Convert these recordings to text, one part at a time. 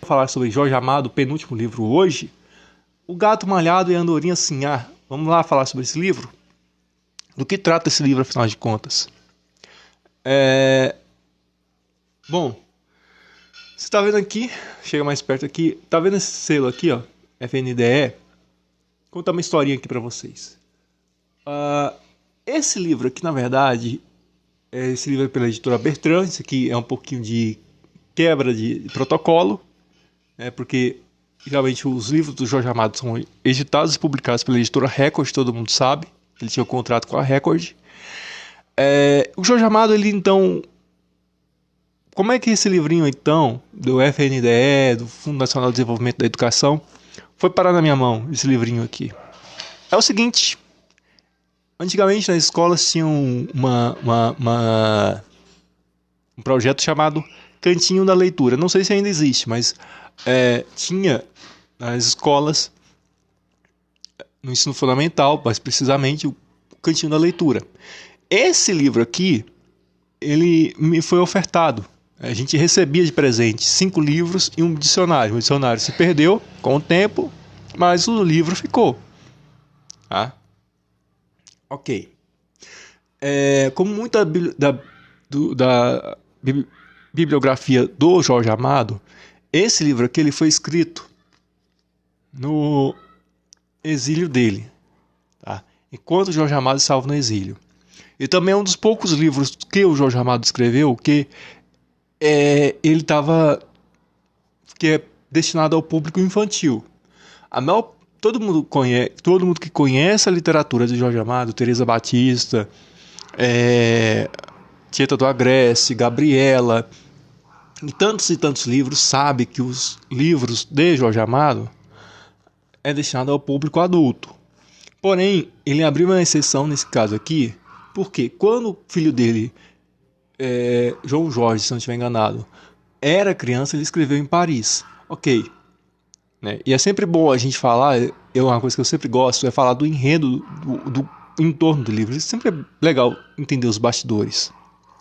Vou falar sobre Jorge Amado, penúltimo livro hoje. O Gato Malhado e a Andorinha Sinhá. Vamos lá falar sobre esse livro? Do que trata esse livro, afinal de contas? Bom, você está vendo aqui, chega mais perto aqui, tá vendo esse selo aqui, ó, FNDE? Vou contar uma historinha aqui para vocês. Esse livro aqui, na verdade, esse livro é pela editora Bertrand. Isso aqui é um pouquinho de quebra de protocolo, né, porque geralmente os livros do Jorge Amado são editados e publicados pela editora Record, todo mundo sabe. Ele tinha um contrato com a Record. O Jorge Amado, ele então... Como é que esse livrinho, então, do FNDE, do Fundo Nacional de Desenvolvimento da Educação, foi parar na minha mão, esse livrinho aqui? É o seguinte... Antigamente nas escolas tinha um projeto chamado Cantinho da Leitura. Não sei se ainda existe, mas tinha nas escolas, no ensino fundamental, mais precisamente, o Cantinho da Leitura. Esse livro aqui, ele me foi ofertado. A gente recebia de presente 5 livros e um dicionário. O dicionário se perdeu com o tempo, mas o livro ficou. Tá? Ok. Como muita da bibliografia do Jorge Amado, esse livro aqui ele foi escrito no exílio dele, tá? Enquanto o Jorge Amado estava no exílio. E também é um dos poucos livros que o Jorge Amado escreveu que ele estava, que é destinado ao público infantil. Todo mundo que conhece a literatura de Jorge Amado, Teresa Batista, Tieta do Agreste, Gabriela, e tantos livros, sabe que os livros de Jorge Amado é destinado ao público adulto. Porém, ele abriu uma exceção nesse caso aqui, porque quando o filho dele, João Jorge, se não estiver enganado, era criança, ele escreveu em Paris. Ok. Né? E é sempre bom a gente falar, uma coisa que eu sempre gosto é falar do enredo, do entorno do livro. É sempre legal entender os bastidores,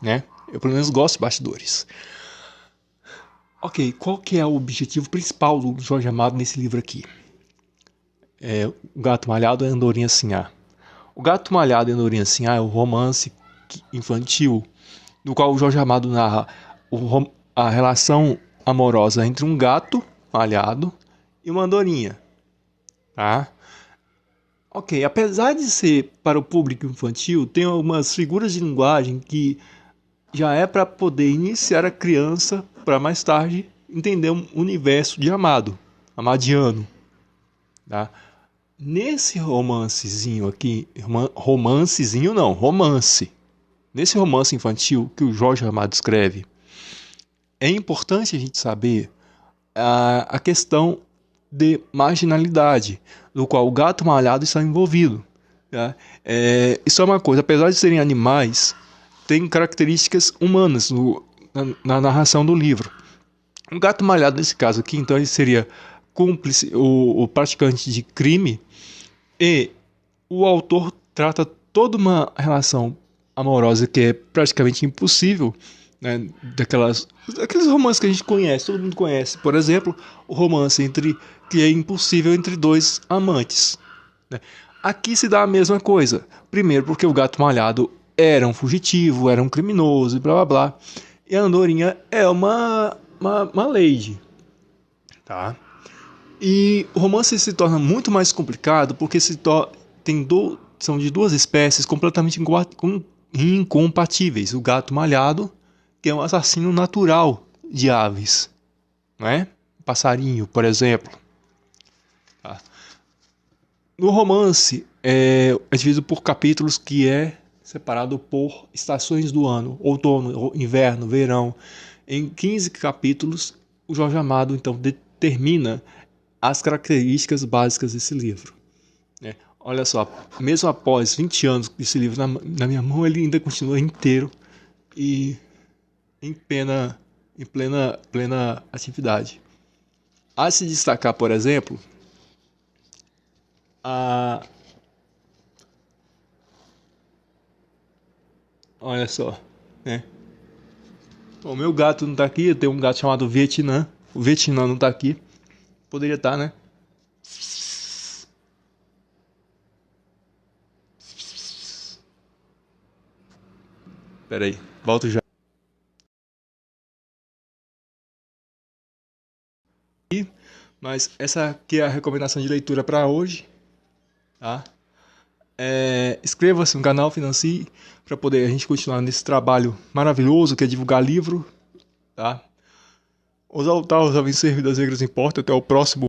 né? Eu pelo menos gosto de bastidores. Ok, qual que é o objetivo principal do Jorge Amado nesse livro aqui? O Gato Malhado e a Andorinha Sinhá. O Gato Malhado e a Andorinha Sinhá é um romance infantil no qual o Jorge Amado narra a relação amorosa entre um gato malhado e uma andorinha, tá? Ok, apesar de ser para o público infantil, tem algumas figuras de linguagem que já é para poder iniciar a criança para mais tarde entender um universo de amadiano, tá? Nesse romancezinho aqui, romance. Nesse romance infantil que o Jorge Amado escreve, é importante a gente saber a questão de marginalidade, no qual o gato malhado está envolvido. Tá? Isso é uma coisa, apesar de serem animais, tem características humanas na narração do livro. O gato malhado, nesse caso aqui, então, ele seria cúmplice, o praticante de crime, e o autor trata toda uma relação amorosa que é praticamente impossível, né, daqueles romances que a gente conhece, todo mundo conhece. Por exemplo, o romance que é impossível entre dois amantes, né? Aqui se dá a mesma coisa. Primeiro porque o gato malhado era um fugitivo, era um criminoso e blá blá blá. E a andorinha é uma lady, tá? E o romance se torna muito mais complicado porque são de duas espécies completamente incompatíveis. O gato malhado, que é um assassino natural de aves, não é? Passarinho, por exemplo. Tá. No romance é dividido por capítulos que é separado por estações do ano, outono, inverno, verão. Em 15 capítulos, o Jorge Amado então determina as características básicas desse livro. Olha só, mesmo após 20 anos desse livro na minha mão, ele ainda continua inteiro e em plena atividade. A se destacar, por exemplo, olha só, né? O meu gato não está aqui, eu tenho um gato chamado Vietnã. O Vietnã não tá aqui. Poderia estar, né? Pera aí, volto já. Mas essa aqui é a recomendação de leitura para hoje, tá? Inscreva-se no canal, financie, para poder a gente continuar nesse trabalho maravilhoso que é divulgar livro, tá? Os altares a vencer, vidas negras importam. Até o próximo.